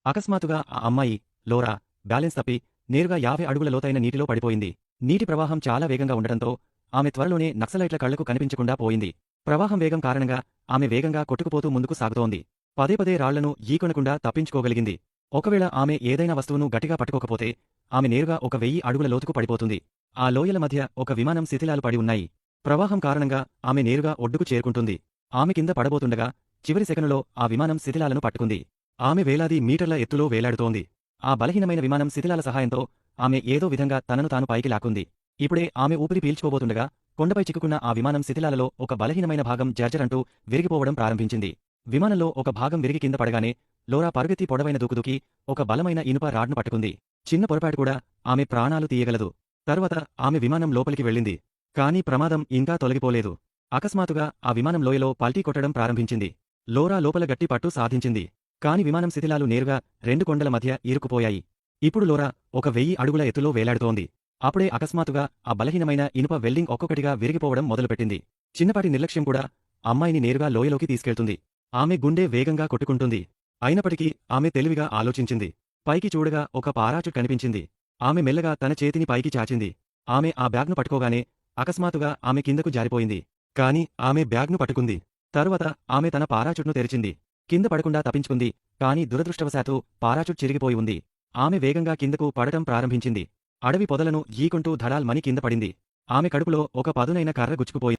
అకస్మాత్తుగా ఆ అమ్మాయి, లోరా, బ్యాలెన్స్ తప్పి నేరుగా 50 అడుగుల లోతైన నీటిలో పడిపోయింది. నీటి ప్రవాహం చాలా వేగంగా ఉండటంతో ఆమె త్వరలోనే నక్సలైట్ల కళ్లకు కనిపించకుండా పోయింది. ప్రవాహం వేగం కారణంగా ఆమె వేగంగా కొట్టుకుపోతూ ముందుకు సాగుతోంది. పదే పదే రాళ్లను ఈకొనకుండా తప్పించుకోగలిగింది. ఒకవేళ ఆమె ఏదైనా వస్తువును గట్టిగా పట్టుకోకపోతే ఆమె నేరుగా ఒక 1000 అడుగుల లోతుకు పడిపోతుంది. ఆ లోయల మధ్య ఒక విమానం శిథిలాలు పడి ఉన్నాయి. ప్రవాహం కారణంగా ఆమె నేరుగా ఒడ్డుకు చేరుకుంటుంది. ఆమె కింద పడబోతుండగా చివరి సెకనులో ఆ విమానం శిథిలాలను పట్టుకుంది. ఆమె వేలాది మీటర్ల ఎత్తులో వేలాడుతోంది. ఆ బలహీనమైన విమానం శిథిలాల సహాయంతో ఆమె ఏదో విధంగా తనను తాను పైకి లాక్కుంది. ఇప్పుడే ఆమె ఊపిరి పీల్చుకోబోతుండగా కొండపై చిక్కుకున్న ఆ విమానం శిథిలాలలో ఒక బలహీనమైన భాగం జర్జరంటూ విరిగిపోవడం ప్రారంభించింది. విమానంలో ఒక భాగం విరిగి కింద పడగానే లోరా పరుగెత్తి పొడవైన దూకుదూకి ఒక బలమైన ఇనుప రాడ్ను పట్టుకుంది. చిన్న పొరపాటు కూడా ఆమె ప్రాణాలు తీయగలదు. తరువాత ఆమె విమానం లోపలికి వెళ్ళింది. కానీ ప్రమాదం ఇంకా తొలగిపోలేదు. అకస్మాత్తుగా ఆ విమానం లోయలో పల్టీ కొట్టడం ప్రారంభించింది. లోరా లోపల గట్టి పట్టు సాధించింది. కాని విమానం శిథిలాలు నేరుగా 2 కొండల మధ్య ఇరుక్కుపోయాయి. ఇప్పుడు లోరా ఒక 1000 అడుగుల ఎత్తులో వేలాడుతోంది. అప్పుడే అకస్మాత్తుగా ఆ బలహీనమైన ఇనుప వెల్డింగ్ ఒక్కొక్కటిగా విరిగిపోవడం మొదలుపెట్టింది. చిన్నపాటి నిర్లక్ష్యం కూడా అమ్మాయిని నేరుగా లోయలోకి తీసుకెళ్తుంది. ఆమె గుండె వేగంగా కొట్టుకుంటుంది. అయినప్పటికీ ఆమె తెలివిగా ఆలోచించింది. పైకి చూడగా ఒక పారాచూట్ కనిపించింది. ఆమె మెల్లగా తన చేతిని పైకి చాచింది. ఆమె ఆ బ్యాగ్ను పట్టుకోగానే అకస్మాత్తుగా ఆమె కిందకు జారిపోయింది. కాని ఆమె బ్యాగ్ను పట్టుకుంది. తరువాత ఆమె తన పారాచూట్ను తెరిచింది. కింద పడకుండా తప్పించుకుంది. కాని దురదృష్టవశాత్తు పారాచూట్ చిరిగిపోయి ఉంది. ఆమె వేగంగా కిందకు పడటం ప్రారంభించింది. అడవి పొదలను గీకుంటూ ధడాల్మని కింద పడింది. ఆమె కడుపులో ఒక పదునైన కర్ర గుచ్చుకుపోయింది.